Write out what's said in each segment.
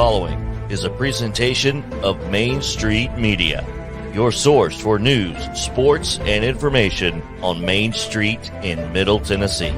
following is a presentation of Main Street Media, your source for news, sports, and information on Main Street in Middle Tennessee.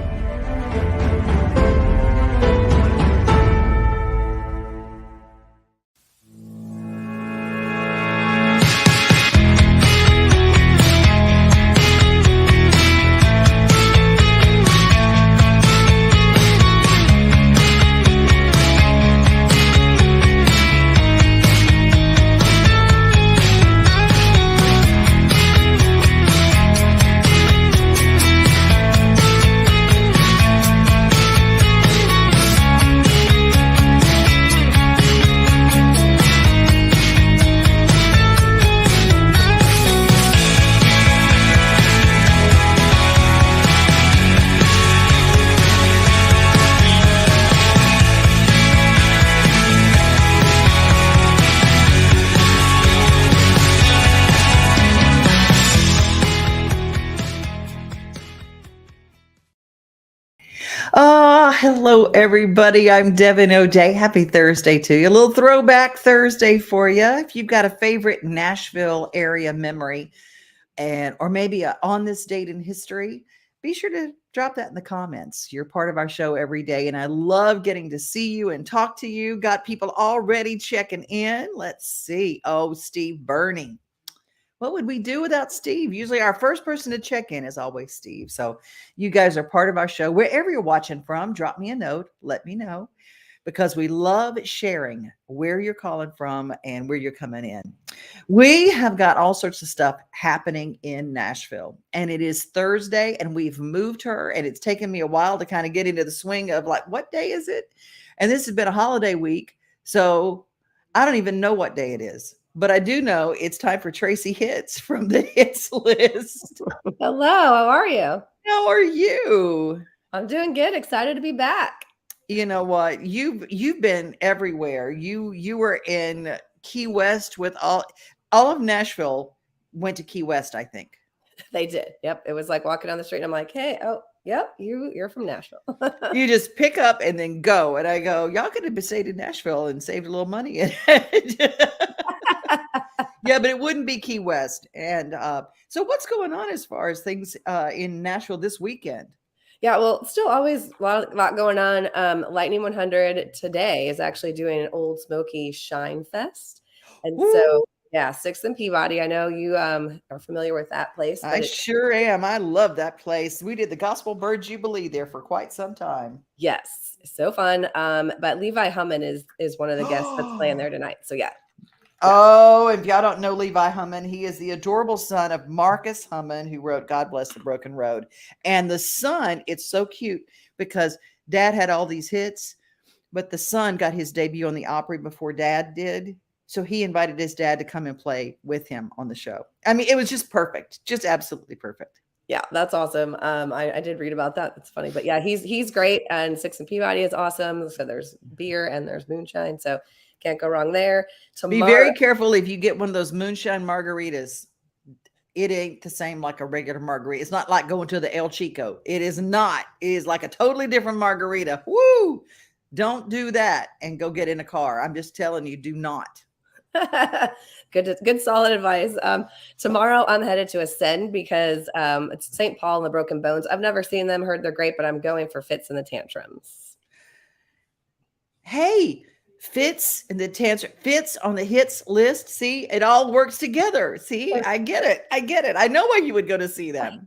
Hello, everybody. I'm Devin O'Day. Happy Thursday to you. A little Throwback Thursday for you. If you've got a favorite Nashville area memory or maybe a on this date in history, be sure to drop that in the comments. You're part of our show every day, and I love getting to see you and talk to you. Got people already checking in. Let's see. Oh, Steve Burney. What would we do without Steve? Usually our first person to check in is always Steve. So you guys are part of our show. Wherever you're watching from, drop me a note. Let me know, because we love sharing where you're calling from and where you're coming in. We have got all sorts of stuff happening in Nashville, and it is Thursday, and we've moved her, and it's taken me a while to kind of get into the swing of like, what day is it? And this has been a holiday week, so I don't even know what day it is. But I do know it's time for Tracie Hitz from the Hitz List. Hello, how are you? How are you? I'm doing good. Excited to be back. You know what? You've been everywhere. You were in Key West with all of Nashville went to Key West, I think. They did. Yep. It was like walking down the street and I'm like, hey, oh, yep, you're from Nashville. You just pick up and then go. And I go, y'all could have stayed in Nashville and saved a little money. Yeah, but it wouldn't be Key West. And so what's going on as far as things in Nashville this weekend? Yeah, well, still always a lot going on. Lightning 100 today is actually doing an Old Smoky Shine Fest. And Woo! So, yeah, 6th and Peabody. I know you are familiar with that place. I sure am. I love that place. We did the Gospel Bird Jubilee there for quite some time. Yes, so fun. But Levi Hummin is one of the guests that's playing there tonight. So, yeah. Oh, if y'all don't know Levi Hummin, he is the adorable son of Marcus Hummin, who wrote God Bless the Broken Road. And the son, it's so cute because dad had all these hits, but the son got his debut on the Opry before dad did. So he invited his dad to come and play with him on the show. I mean, it was just perfect, just absolutely perfect. Yeah, that's awesome. I did read about that. It's funny, but yeah, he's great. And 6th and Peabody is awesome. So there's beer and there's moonshine. So can't go wrong there. Be very careful if you get one of those moonshine margaritas. It ain't the same like a regular margarita. It's not like going to the El Chico. It is not. It is like a totally different margarita. Woo! Don't do that and go get in a car. I'm just telling you, do not. Good, solid advice. Tomorrow I'm headed to Ascend because it's St. Paul and the Broken Bones. I've never seen them, heard they're great, but I'm going for Fitz and the Tantrums. Hey, Fitz and the Tantrum, Fitz on the Hitz List. See, it all works together. See, I get it. I know why you would go to see them.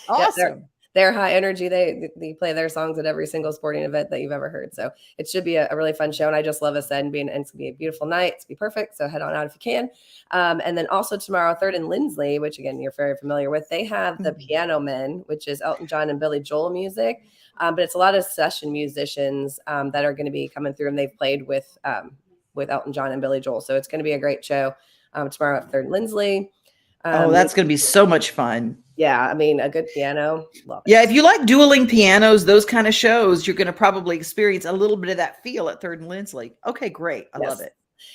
Awesome. Yeah, they're high energy. They play their songs at every single sporting event that you've ever heard. So it should be a really fun show. And I just love Ascend and it's gonna be a beautiful night. It's gonna be perfect. So head on out if you can. And then also tomorrow, 3rd and Lindsley, which again, you're very familiar with, they have the Piano Men, which is Elton John and Billy Joel music. But it's a lot of session musicians that are going to be coming through, and they've played with Elton John and Billy Joel. So it's going to be a great show tomorrow at 3rd and Lindsley. That's going to be so much fun. Yeah, I mean, a good piano. Love it. Yeah, if you like dueling pianos, those kind of shows, you're going to probably experience a little bit of that feel at 3rd and Lindsley. Okay, great. I love it.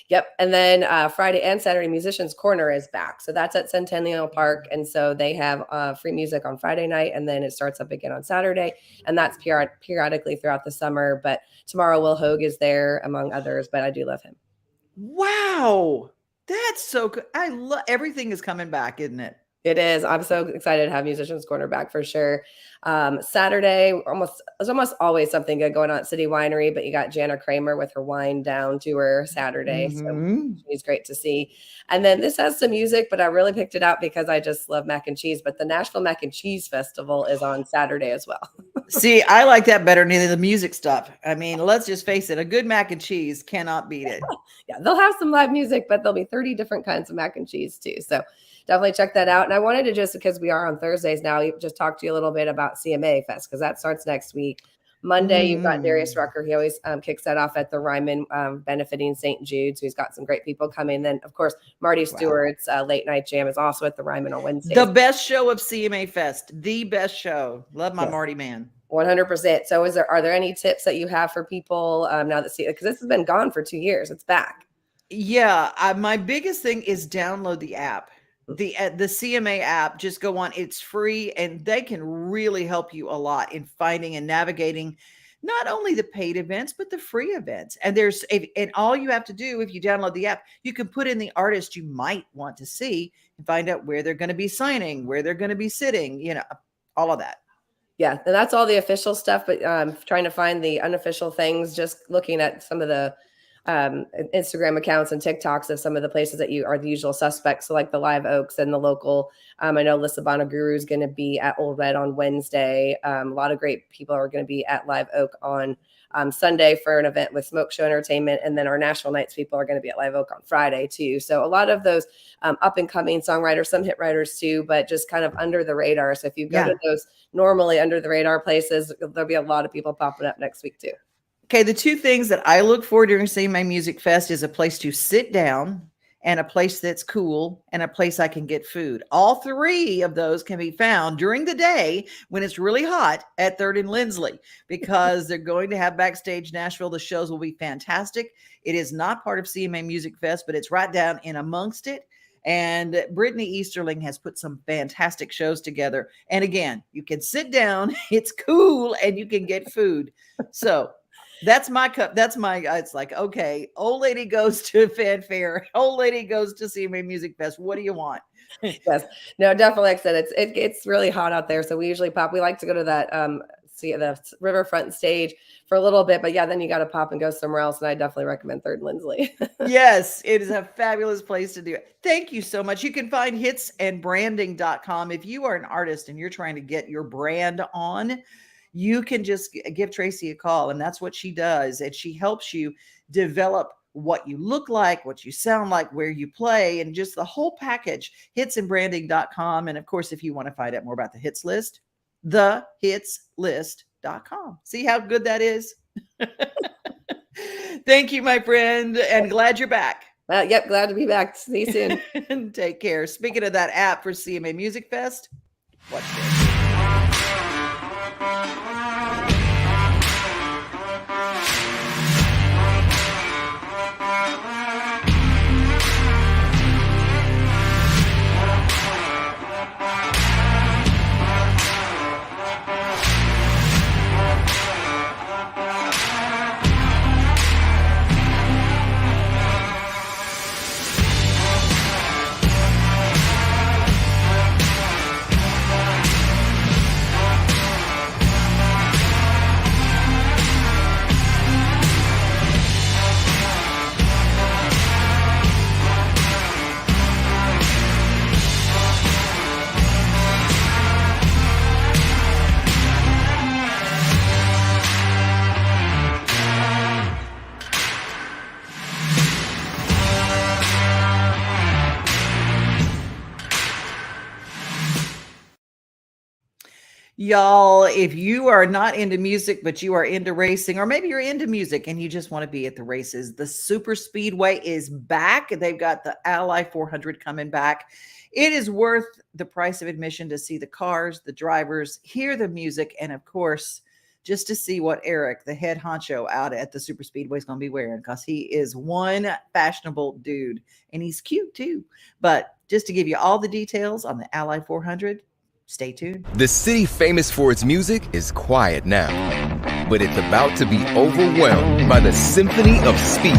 Yep. And then Friday and Saturday, Musicians Corner is back. So that's at Centennial Park. And so they have free music on Friday night, and then it starts up again on Saturday. And that's periodically throughout the summer. But tomorrow, Will Hogue is there, among others. But I do love him. Wow. That's so good. I love everything is coming back, isn't it? It is. I'm so excited to have Musicians Corner back for sure. Saturday, there's almost always something good going on at City Winery, but you got Jana Kramer with her Wine Down tour Saturday. So she's great to see. And then this has some music, but I really picked it out because I just love mac and cheese. But the Nashville Mac and Cheese Festival is on Saturday as well. See, I like that better than the music stuff. I mean, let's just face it, a good mac and cheese cannot beat it. Yeah, they'll have some live music, but there'll be 30 different kinds of mac and cheese too. So definitely check that out. And I wanted to just, because we are on Thursdays now, just talk to you a little bit about CMA Fest, because that starts next week. Monday, you've got Darius Rucker. He always kicks that off at the Ryman, benefiting St. Jude's. He's got some great people coming. Then, of course, Marty Stewart's Late Night Jam is also at the Ryman on Wednesday. The best show of CMA Fest. The best show. Love my Marty man. 100%. So are there any tips that you have for people now that because this has been gone for 2 years? It's back. Yeah. My biggest thing is download the app. The CMA app, just go on. It's free, and they can really help you a lot in finding and navigating not only the paid events, but the free events. And and all you have to do, if you download the app, you can put in the artist you might want to see and find out where they're going to be signing, where they're going to be sitting, all of that. Yeah. And that's all the official stuff, but trying to find the unofficial things, just looking at some of the Instagram accounts and TikToks of some of the places that you are the usual suspects. So like the Live Oaks and the local, I know Lissabon Guru is going to be at Old Red on Wednesday. A lot of great people are going to be at Live Oak on Sunday for an event with Smoke Show Entertainment. And then our National Nights people are going to be at Live Oak on Friday too. So a lot of those up and coming songwriters, some hit writers too, but just kind of under the radar. So if you go to those normally under the radar places, there'll be a lot of people popping up next week too. Okay, the two things that I look for during CMA Music Fest is a place to sit down and a place that's cool and a place I can get food. All three of those can be found during the day when it's really hot at 3rd and Lindsley, because they're going to have Backstage Nashville. The shows will be fantastic. It is not part of CMA Music Fest, but it's right down in amongst it. And Brittany Easterling has put some fantastic shows together. And again, you can sit down, it's cool, and you can get food. So that's my cup. That's it's like, okay, old lady goes to fanfare. Old lady goes to CMA Music Fest. What do you want? Yes, no, definitely. Like I said, it's really hot out there. So we usually pop. We like to go to that, see the riverfront stage for a little bit, but yeah, then you got to pop and go somewhere else. And I definitely recommend 3rd and Lindsley. Yes, it is a fabulous place to do it. Thank you so much. You can find hitsandbranding.com. If you are an artist and you're trying to get your brand on, you can just give Tracie a call, and that's what she does. And she helps you develop what you look like, what you sound like, where you play, and just the whole package. Hitsandbranding.com. And of course, if you want to find out more about the Hitz List, thehitzlist.com. See how good that is? Thank you, my friend, and glad you're back. Well, yep, glad to be back. See you soon. Take care. Speaking of that app for CMA Music Fest, watch this. Y'all, if you are not into music, but you are into racing, or maybe you're into music and you just want to be at the races, the Super Speedway is back. They've got the Ally 400 coming back. It is worth the price of admission to see the cars, the drivers, hear the music, and of course, just to see what Eric, the head honcho out at the Super Speedway, is going to be wearing, because he is one fashionable dude and he's cute too. But just to give you all the details on the Ally 400, stay tuned. The city famous for its music is quiet now, but it's about to be overwhelmed by the symphony of speed.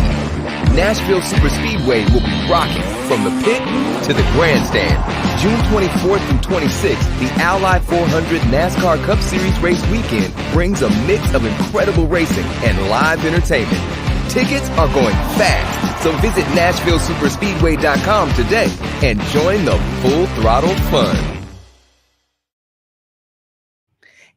Nashville Super Speedway will be rocking from the pit to the grandstand. June 24th through 26th, the Ally 400 NASCAR Cup Series race weekend brings a mix of incredible racing and live entertainment. Tickets are going fast, so visit NashvilleSuperspeedway.com today and join the full throttle fun.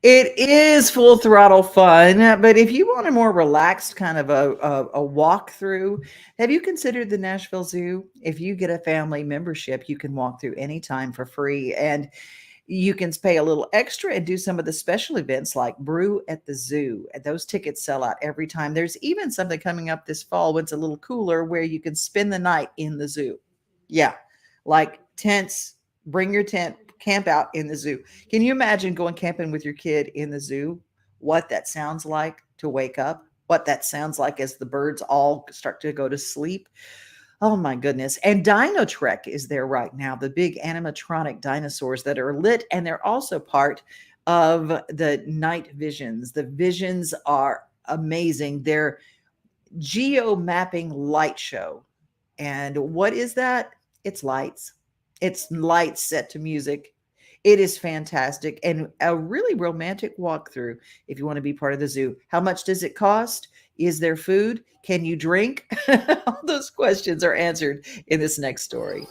It is full throttle fun, but if you want a more relaxed kind of a walk through, have you considered the Nashville Zoo? If you get a family membership, you can walk through anytime for free, and you can pay a little extra and do some of the special events like Brew at the Zoo. And those tickets sell out every time. There's even something coming up this fall when it's a little cooler where you can spend the night in the zoo. Yeah, like tents, bring your tent, camp out in the zoo. Can you imagine going camping with your kid in the zoo? What that sounds like to wake up, what that sounds like as the birds all start to go to sleep. Oh my goodness. And Dino Trek is there right now, the big animatronic dinosaurs that are lit, and they're also part of the night visions. The visions are amazing. They're geo mapping light show. And what is that? It's lights. It's lights set to music. It is fantastic and a really romantic walkthrough if you want to be part of the zoo. How much does it cost? Is there food? Can you drink? All those questions are answered in this next story.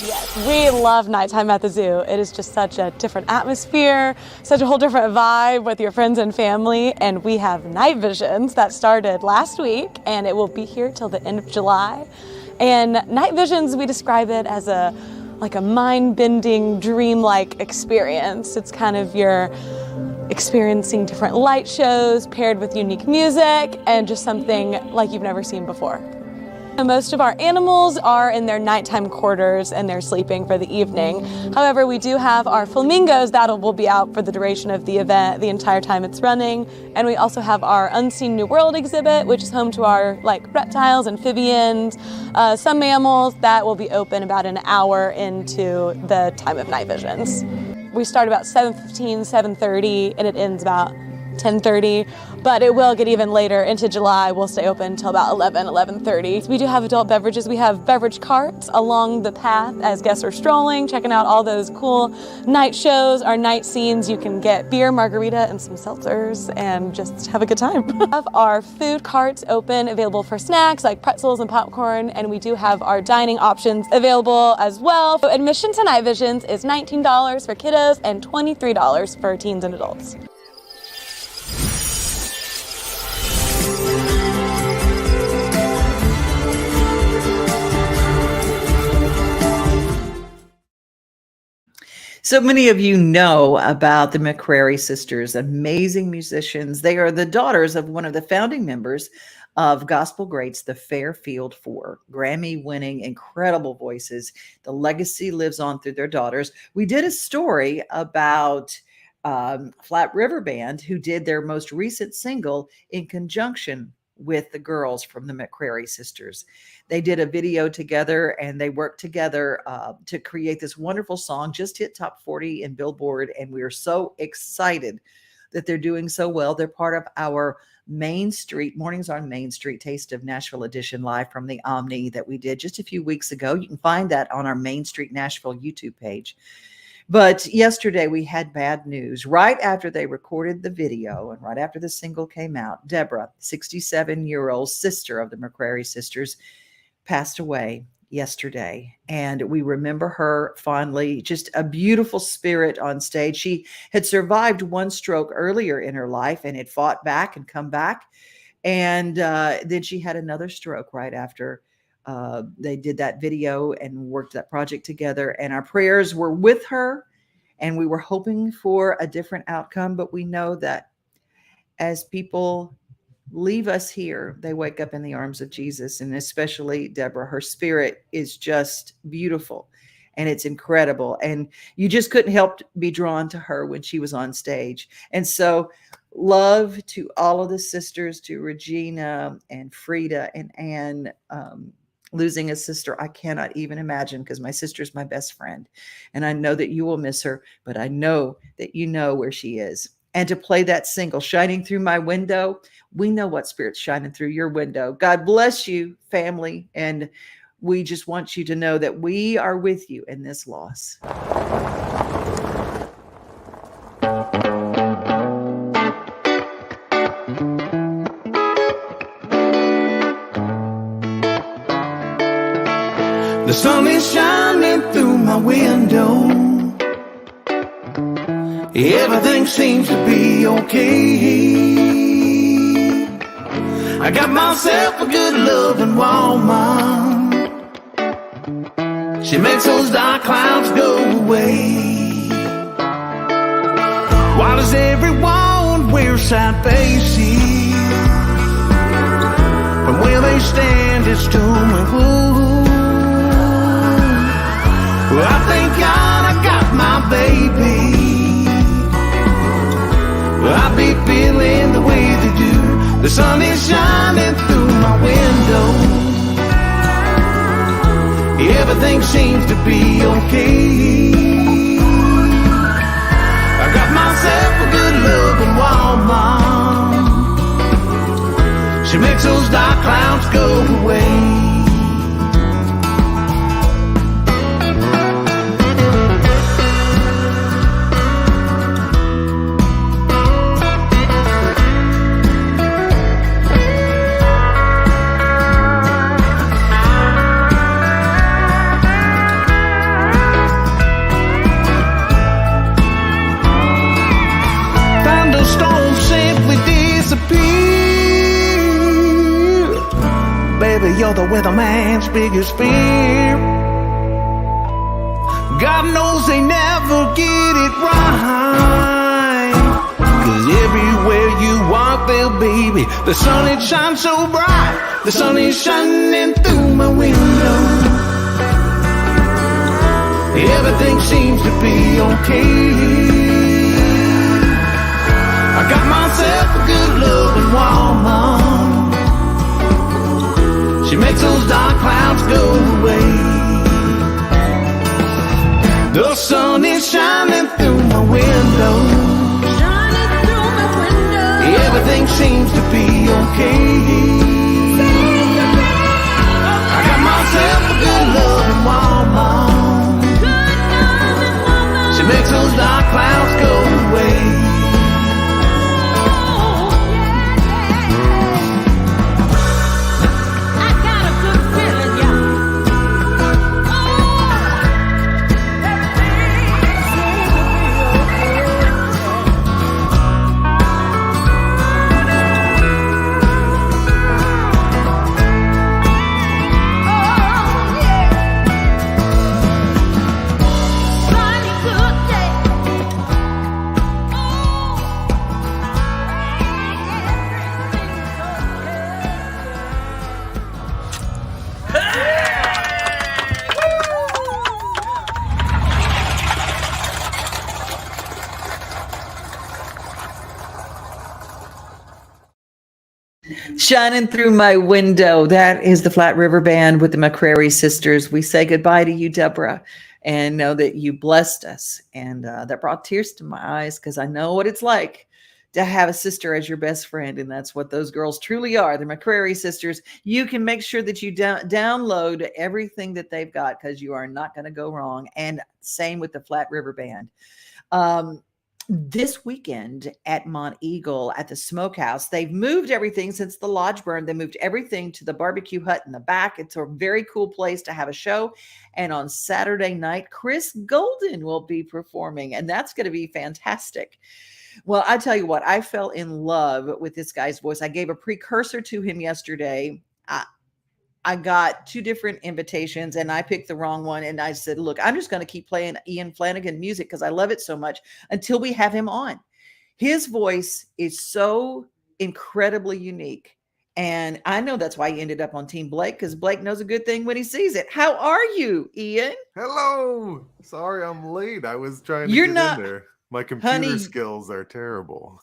Yes, we love nighttime at the zoo. It is just such a different atmosphere, such a whole different vibe with your friends and family. And we have night visions that started last week, and it will be here till the end of July. And night visions, we describe it as a mind-bending, dream-like experience. It's kind of you're experiencing different light shows paired with unique music and just something like you've never seen before. Most of our animals are in their nighttime quarters and they're sleeping for the evening. However, we do have our flamingos that will be out for the duration of the event, the entire time it's running. And we also have our Unseen New World exhibit, which is home to our reptiles, amphibians, some mammals that will be open about an hour into the time of night visions. We start about 7:15, 7:30, and it ends about 10:30, but it will get even later into July. We'll stay open until about 11:30. We do have adult beverages. We have beverage carts along the path as guests are strolling, checking out all those cool night shows, our night scenes. You can get beer, margarita, and some seltzers and just have a good time. We have our food carts open, available for snacks like pretzels and popcorn, and we do have our dining options available as well. So admission to Night Visions is $19 for kiddos and $23 for teens and adults. So many of you know about the McCrary Sisters, amazing musicians. They are the daughters of one of the founding members of gospel greats, the Fairfield Four, Grammy-winning, incredible voices. The legacy lives on through their daughters. We did a story about Flat River Band, who did their most recent single in conjunction with the girls from the McCrary Sisters. They did a video together and they worked together to create this wonderful song, just hit top 40 in Billboard. And we are so excited that they're doing so well. They're part of our Main Street, Mornings on Main Street Taste of Nashville edition live from the Omni that we did just a few weeks ago. You can find that on our Main Street Nashville YouTube page. But yesterday we had bad news. Right after they recorded the video and right after the single came out, Deborah, 67-year-old sister of the McCrary Sisters, passed away yesterday. And we remember her fondly, just a beautiful spirit on stage. She had survived one stroke earlier in her life and had fought back and come back. And then she had another stroke right after they did that video and worked that project together. And our prayers were with her and we were hoping for a different outcome. But we know that as people leave us here, they wake up in the arms of Jesus. And especially Deborah, her spirit is just beautiful. and it's incredible. And you just couldn't help be drawn to her when she was on stage. And so love to all of the sisters, to Regina and Frida and Anne. Losing a sister, I cannot even imagine, because my sister's my best friend. And I know that you will miss her, but I know that you know where she is. And to play that single, Shining Through My Window, we know what spirit's shining through your window. God bless you, family. And we just want you to know that we are with you in this loss. The sun is shining through my window. Everything seems to be okay. I got myself a good loving woman. She makes those dark clouds go away. Why does everyone wear sad faces? From where they stand, it's to me. Well, I thank God I got my baby. Well, I be feeling the way they do. The sun is shining through my window. Everything seems to be okay. I got myself a good loving woman. She makes those dark clouds go away. Baby, you're the weatherman's biggest fear. God knows they never get it right. 'Cause everywhere you walk there, baby, the sun it shines so bright. The sun is shining through my window. Everything seems to be okay. I got myself a good loving woman. She makes those dark clouds go away. The sun is shining through my window. Shining through my window. Everything seems to be okay. I got myself a good loving woman. She makes those dark clouds go away. Shining Through My Window. That is the Flat River Band with the McCrary Sisters. We say goodbye to you, Deborah, and know that you blessed us. And that brought tears to my eyes, because I know what it's like to have a sister as your best friend. And that's what those girls truly are, the McCrary Sisters. You can make sure that you download everything that they've got, because you are not going to go wrong. And same with the Flat River Band. This weekend at Mont Eagle at the Smokehouse, they've moved everything since the lodge burned. They moved everything to the barbecue hut in the back. It's a very cool place to have a show. And on Saturday night, Chris Golden will be performing, and that's going to be fantastic. Well, I tell you what, I fell in love with this guy's voice. I gave a precursor to him yesterday. I got 2 different invitations and I picked the wrong one. And I said, look, I'm just going to keep playing Ian Flanigan music because I love it so much until we have him on. His voice is so incredibly unique. And I know that's why you ended up on Team Blake, because Blake knows a good thing when he sees it. How are you, Ian? Hello. Sorry I'm late. I was trying to You're get not, in there. My computer honey. skills are terrible.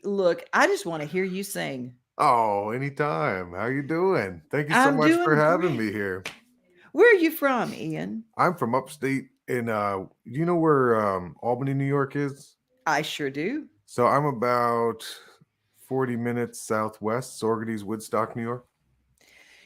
Look, I just want to hear you sing. Oh, anytime. How you doing? Thank you so I'm much for doing having great. me here. Where are you from, Ian? I'm from upstate in you know where Albany, New York is? I sure do. So I'm about 40 minutes southwest, Saugerties, Woodstock, New York.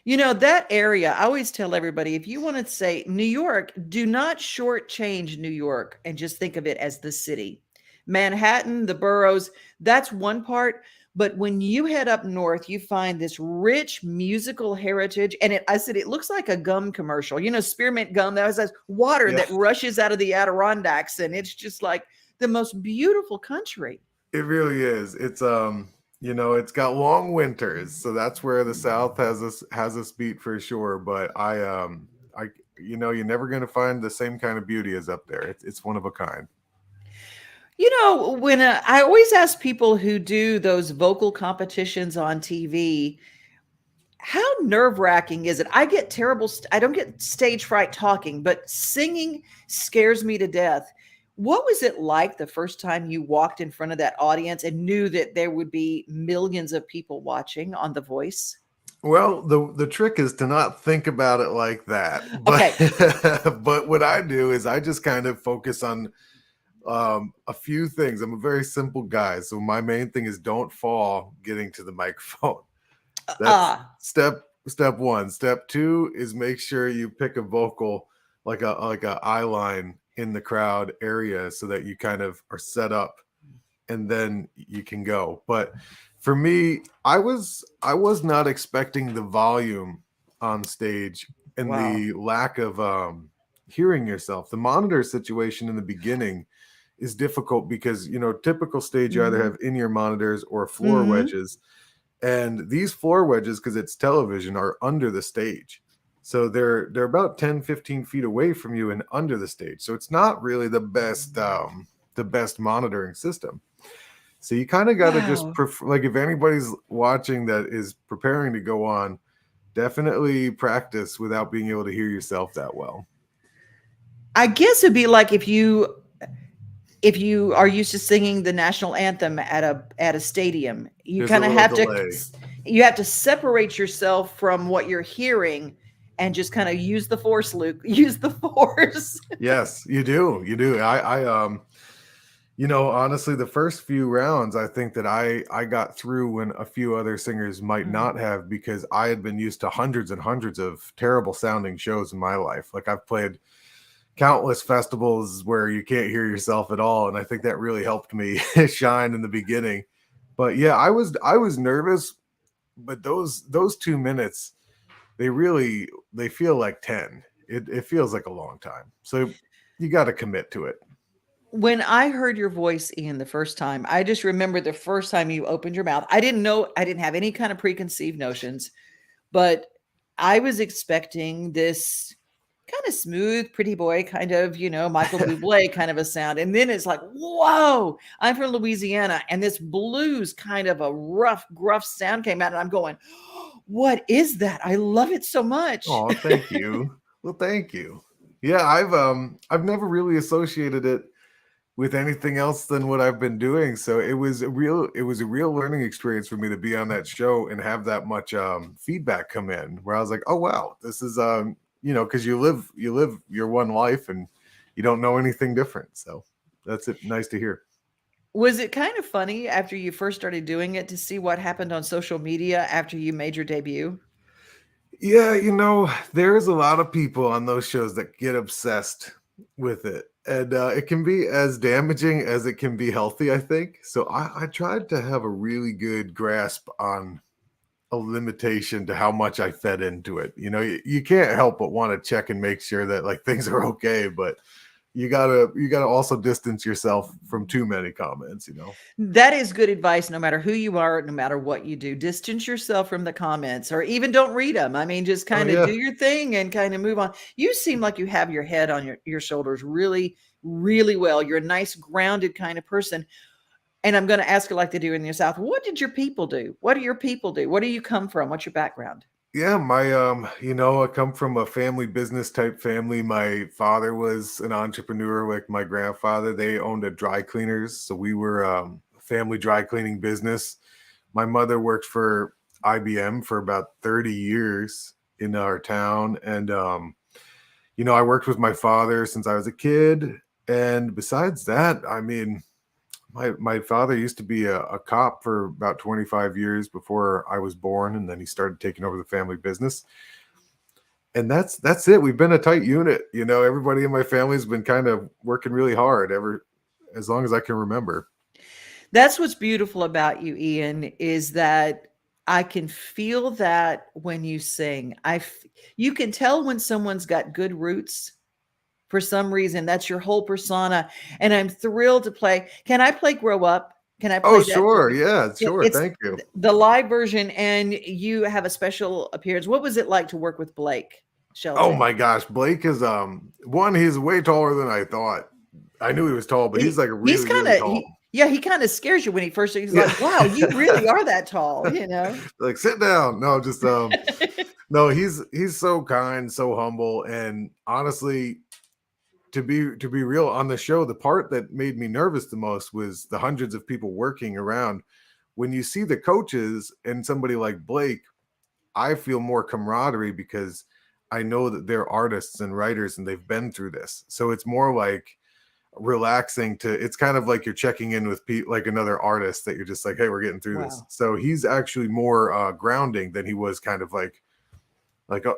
You know, that area, I always tell everybody, if you want to say New York, do not shortchange New York and just think of it as the city. Manhattan, the boroughs, that's one part. But when you head up north, you find this rich musical heritage. And I said, it looks like a gum commercial. You know, spearmint gum, that has water that rushes out of the Adirondacks. And it's just like the most beautiful country. It really is. It's you know, it's got long winters, so that's where the South has us beat for sure. But I you know, you're never going to find the same kind of beauty as up there. It's one of a kind. You know, when I always ask people who do those vocal competitions on TV, how nerve-wracking is it? I get terrible. I don't get stage fright talking, but singing scares me to death. What was it like the first time you walked in front of that audience and knew that there would be millions of people watching on The Voice? Well, the trick is to not think about it like that. But, Okay. But what I do is I just kind of focus on a few things. I'm a very simple guy, so my main thing is don't fall getting to the microphone. That's step one. Step two is make sure you pick a vocal like a eye line in the crowd area so that you kind of are set up and then you can go. But for me, I was not expecting the volume on stage and the lack of hearing yourself. The monitor situation in the beginning is difficult because, you know, typical stage you either have in-ear monitors or floor wedges. And these floor wedges, because it's television, are under the stage. So they're about 10, 15 feet away from you and under the stage. So it's not really the best monitoring system. So you kind of got to just like if anybody's watching that is preparing to go on, definitely practice without being able to hear yourself that well. I guess it'd be like if you are used to singing the national anthem at a stadium, you kind of have to separate yourself from what you're hearing and just kind of use the force, Luke. Use the force. Yes, you do. You do. I you know, honestly, the first few rounds, I think that I got through when a few other singers might not have, because I had been used to hundreds and hundreds of terrible sounding shows in my life. Like I've played countless festivals where you can't hear yourself at all, and I think that really helped me shine in the beginning. But yeah, I was nervous, but those 2 minutes, they feel like 10. It feels like a long time. So you got to commit to it. When I heard your voice, Ian, the first time, I just remember the first time you opened your mouth. I didn't have any kind of preconceived notions, but I was expecting this kind of smooth, pretty boy, kind of, you know, Michael Bublé kind of a sound. And then it's like, whoa, I'm from Louisiana. And this blues kind of a rough, gruff sound came out. And I'm going, what is that? I love it so much. Oh, thank you. Well, thank you. Yeah, I've never really associated it with anything else than what I've been doing. So it was a real learning experience for me to be on that show and have that much feedback come in, where I was like, oh wow, this is you know, because you live your one life and you don't know anything different. So that's it. Nice to hear. Was it kind of funny after you first started doing it to see what happened on social media after you made your debut? Yeah, you know, there's a lot of people on those shows that get obsessed with it. And it can be as damaging as it can be healthy, I think. So I tried to have a really good grasp on a limitation to how much I fed into it. You know, you can't help but want to check and make sure that like things are okay, but you gotta also distance yourself from too many comments, you know. That is good advice, no matter who you are, no matter what you do. Distance yourself from the comments, or even don't read them. I mean, just kind of do your thing and kind of move on. You seem like you have your head on your shoulders really, really well. You're a nice, grounded kind of person. And I'm going to ask you like they do in the South. What did your people do? What do your people do? Where do you come from? What's your background? Yeah, my I come from a family business type family. My father was an entrepreneur, like my grandfather. They owned a dry cleaners, so we were a family dry cleaning business. My mother worked for IBM for about 30 years in our town, and I worked with my father since I was a kid. And besides that, I mean, my father used to be a cop for about 25 years before I was born, and then he started taking over the family business. And that's it. We've been a tight unit. Everybody in my family's been kind of working really hard as long as I can remember. That's what's beautiful about you, Ian, is that I can feel that when you sing. You can tell when someone's got good roots. For some reason, that's your whole persona. And I'm thrilled to play. Can I play Grow Up? Can I play Oh, that? sure. Yeah, sure. It's Thank you. The live version, and you have a special appearance. What was it like to work with Blake Shelton? Oh my gosh. Blake is he's way taller than I thought. I knew he was tall, but he's like really tall. He kind of scares you when he's like, wow, you really are that tall, Like, sit down. No, just no, he's so kind, so humble, and honestly, to be real, on the show, the part that made me nervous the most was the hundreds of people working around. When you see the coaches and somebody like Blake, I feel more camaraderie because I know that they're artists and writers and they've been through this. So it's more like relaxing it's kind of like you're checking in with like another artist that you're just like, hey, we're getting through this. So he's actually more grounding than he was kind of like a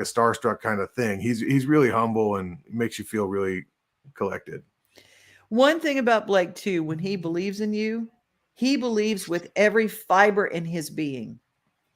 starstruck kind of thing. He's really humble and makes you feel really collected. One thing about Blake too, when he believes in you, he believes with every fiber in his being.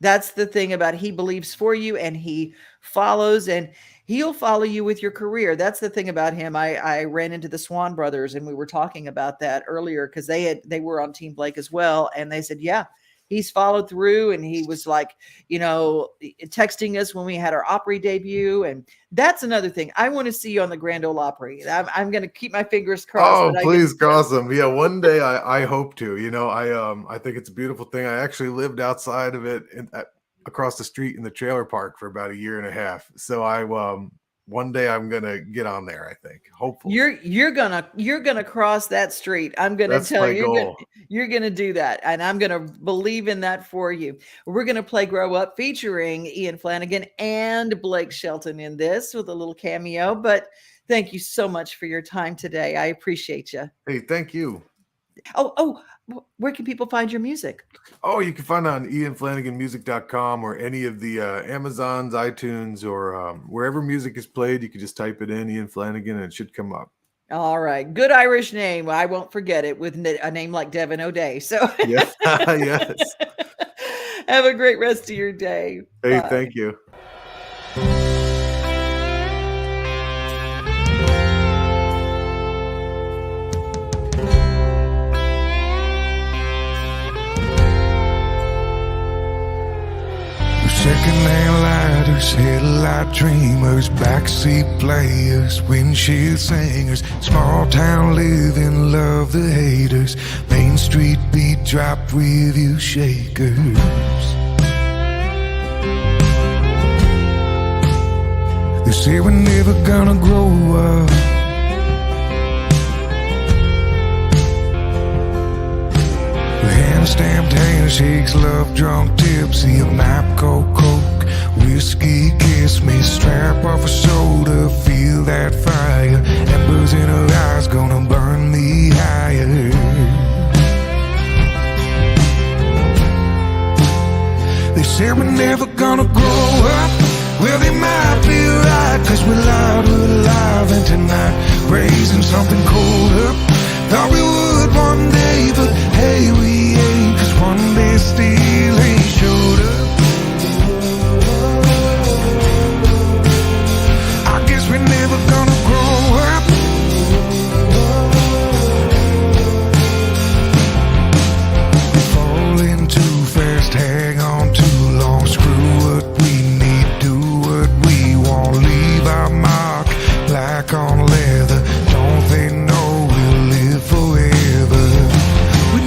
That's the thing about he believes for you, and he follows, and he'll follow you with your career. That's the thing about him. I ran into the Swan brothers, and we were talking about that earlier because they were on Team Blake as well, and they said, yeah, he's followed through, and he was like, texting us when we had our Opry debut. And that's another thing. I want to see you on the Grand Ole Opry. I'm going to keep my fingers crossed. Oh, please cross them. Yeah, one day I hope to. I think it's a beautiful thing. I actually lived outside of it across the street in the trailer park for about a year and a half. So one day I'm gonna get on there. I think, hopefully. You're gonna cross that street. I'm gonna tell you, you're gonna do that, and I'm gonna believe in that for you. We're gonna play "Grow Up" featuring Ian Flanigan and Blake Shelton in this with a little cameo. But thank you so much for your time today. I appreciate you. Hey, thank you. Oh, where can people find your music? Oh, you can find it on ianflaniganmusic.com or any of the Amazons, iTunes, or wherever music is played. You can just type it in, Ian Flanigan, and it should come up. All right. Good Irish name. I won't forget it with a name like Devin O'Day. So yeah. Yes. Have a great rest of your day. Hey, thank you. Second-hand lighters, headlight dreamers, backseat players, windshield singers, small-town living, love the haters, Main Street beat drop review shakers. They say we're never gonna grow up. Hand-stamped handshakes, love drunk tipsy, a Mapco Coke, whiskey kiss me, strap off a soda, feel that fire, embers in her eyes gonna burn me higher. They say we're never gonna grow up. Well, they might be right, cause we're loud, we're alive, and tonight raising something cold up. Thought we would one day, but hey, we ain't, cause one day still ain't showed up. I guess we're never gonna grow up. Falling too fast, hang on too long, screw what we need, do what we want, leave our mark like on leather. Don't they know we'll live forever? We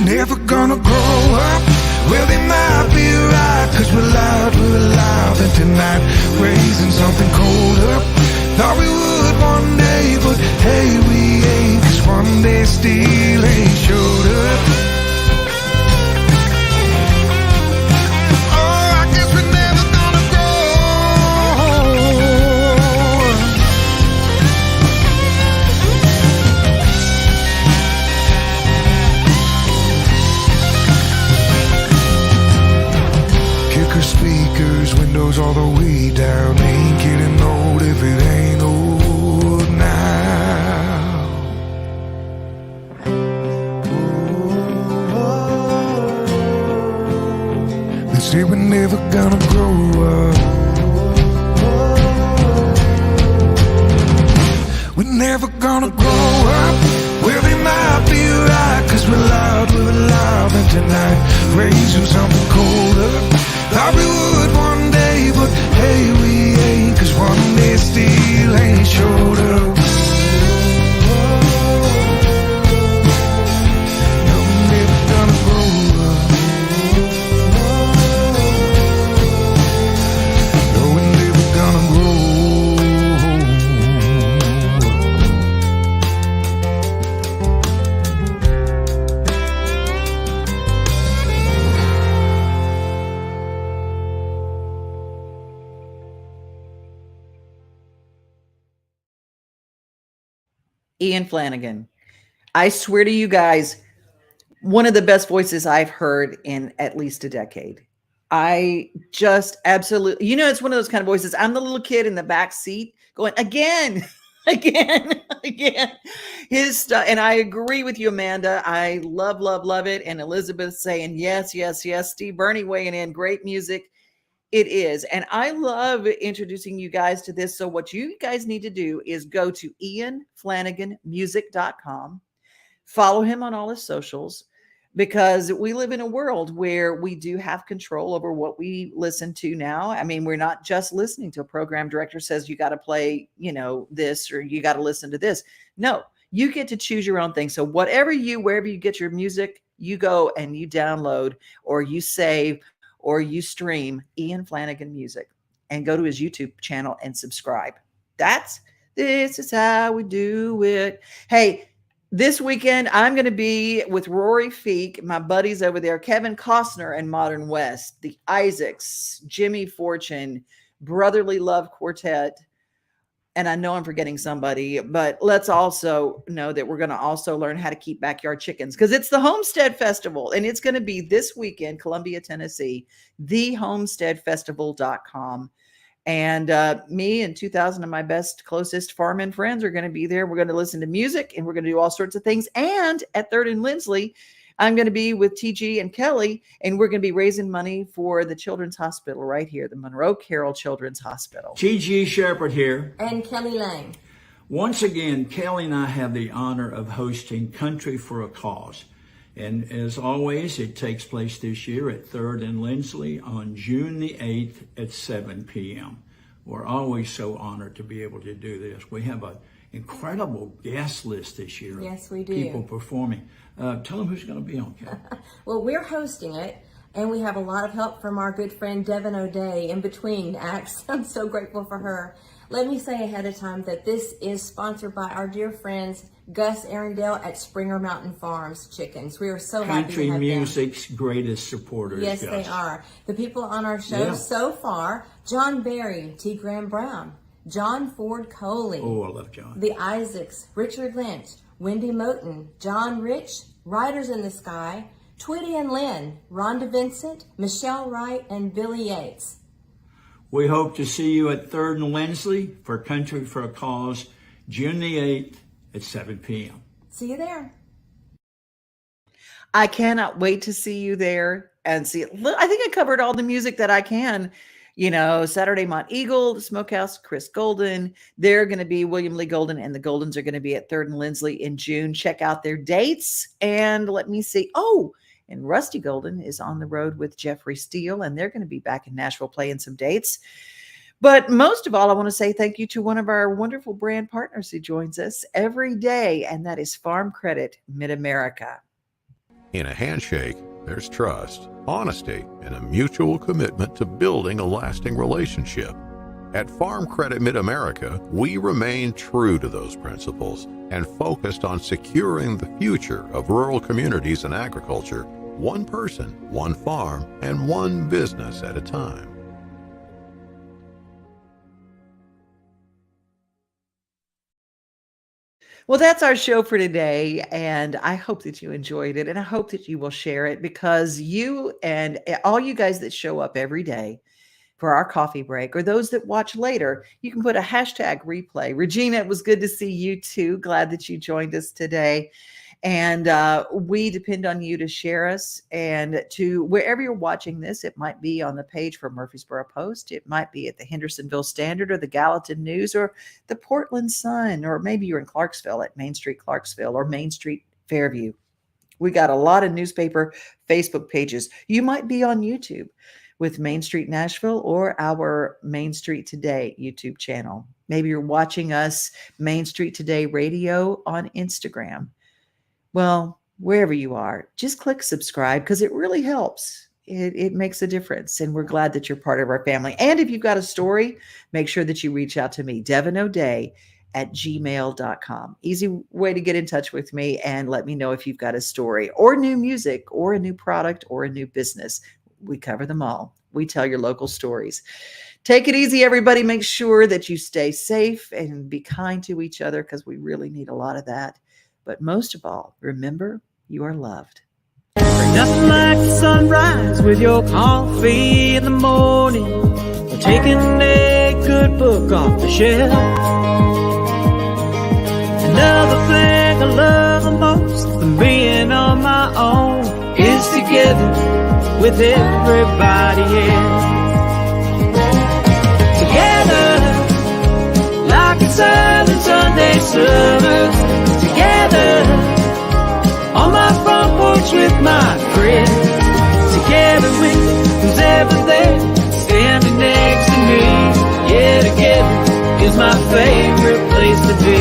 say we're never gonna grow up. We're never gonna grow up. Well, they might be right, cause we're alive, and tonight raising something colder. Thought we would one day, but hey, we ain't, cause one day still ain't showed up. No, we're never gonna grow up. No, we're never gonna grow up. Ian Flanigan. I swear to you guys, one of the best voices I've heard in at least a decade. I just absolutely, it's one of those kind of voices. I'm the little kid in the back seat going, again, again. His stuff. And I agree with you, Amanda. I love it. And Elizabeth saying, yes. Steve Burney weighing in. Great music. It is. And I love introducing you guys to this. So what you guys need to do is go to ianflaniganmusic.com. Follow him on all his socials, because we live in a world where we do have control over what we listen to now. I mean, we're not just listening to a program director says you got to play, this, or you got to listen to this. No, you get to choose your own thing. So wherever you get your music, you go and you download, or you save, or you stream Ian Flanigan Music, and go to his YouTube channel and subscribe. This is how we do it. Hey, this weekend, I'm going to be with Rory Feek, my buddies over there, Kevin Costner and Modern West, the Isaacs, Jimmy Fortune, Brotherly Love Quartet. And I know I'm forgetting somebody, but let's also know that we're going to also learn how to keep backyard chickens, because it's the Homestead Festival, and it's going to be this weekend, Columbia, Tennessee, thehomesteadfestival.com. And me and 2,000 of my best, closest farming friends are going to be there. We're going to listen to music, and we're going to do all sorts of things. And at 3rd and Lindsley, I'm going to be with TG and Kelly, and we're going to be raising money for the Children's Hospital right here, the Monroe Carroll Children's Hospital. TG Shepherd here. And Kelly Lang. Once again, Kelly and I have the honor of hosting Country for a Cause. And as always, it takes place this year at 3rd and Lindsley on June the 8th at 7 p.m. We're always so honored to be able to do this. We have an incredible guest list this year. Yes, we do. People performing. Tell them who's going to be on, Kelly. Well, we're hosting it, and we have a lot of help from our good friend Devin O'Day in between acts. I'm so grateful for her. Let me say ahead of time that this is sponsored by our dear friends Gus Arundel at Springer Mountain Farms Chickens. We are so happy to Country have music's greatest supporters. Yes, Gus. they are. The people on our show so far: John Berry, T. Graham Brown, John Ford Coley. Oh, I love John. The Isaacs, Richard Lynch, Wendy Moten, John Rich, Riders in the Sky, Twitty and Lynn, Rhonda Vincent, Michelle Wright, and Billy Yates. We hope to see you at 3rd and Lindsley for Country for a Cause, June the 8th at 7 p.m. See you there. I cannot wait to see you there and see it. I think I covered all the music that I can. Saturday Mont Eagle, the Smokehouse, Chris Golden. They're going to be William Lee Golden, and the Goldens are going to be at 3rd and Lindsley in June. Check out their dates. And let me see. Oh, and Rusty Golden is on the road with Jeffrey Steele, and they're going to be back in Nashville playing some dates. But most of all, I want to say thank you to one of our wonderful brand partners who joins us every day, and that is Farm Credit Mid-America. In a handshake, there's trust, honesty, and a mutual commitment to building a lasting relationship. At Farm Credit Mid-America, we remain true to those principles and focused on securing the future of rural communities and agriculture, one person, one farm, and one business at a time. Well, that's our show for today, and I hope that you enjoyed it, and I hope that you will share it, because you and all you guys that show up every day for our coffee break, or those that watch later, you can put a hashtag replay. Regina, it was good to see you too. Glad that you joined us today. And we depend on you to share us, and to wherever you're watching this. It might be on the page for Murfreesboro Post. It might be at the Hendersonville Standard or the Gallatin News or the Portland Sun, or maybe you're in Clarksville at Main Street Clarksville or Main Street Fairview. We got a lot of newspaper Facebook pages. You might be on YouTube with Main Street Nashville or our Main Street Today YouTube channel. Maybe you're watching us Main Street Today Radio on Instagram. Well, wherever you are, just click subscribe, because it really helps. It makes a difference, and we're glad that you're part of our family. And if you've got a story, make sure that you reach out to me, devinoday@gmail.com. Easy way to get in touch with me and let me know if you've got a story or new music or a new product or a new business. We cover them all. We tell your local stories. Take it easy, everybody. Make sure that you stay safe and be kind to each other, because we really need a lot of that. But most of all, remember, you are loved. Nothing like the sunrise with your coffee in the morning, or taking a good book off the shelf. Another thing I love the most than being on my own is together with everybody else. Together, like it's silent Sunday summers. Together, on my front porch with my friends. Together with who's ever there, standing next to me. Yeah, together is my favorite place to be.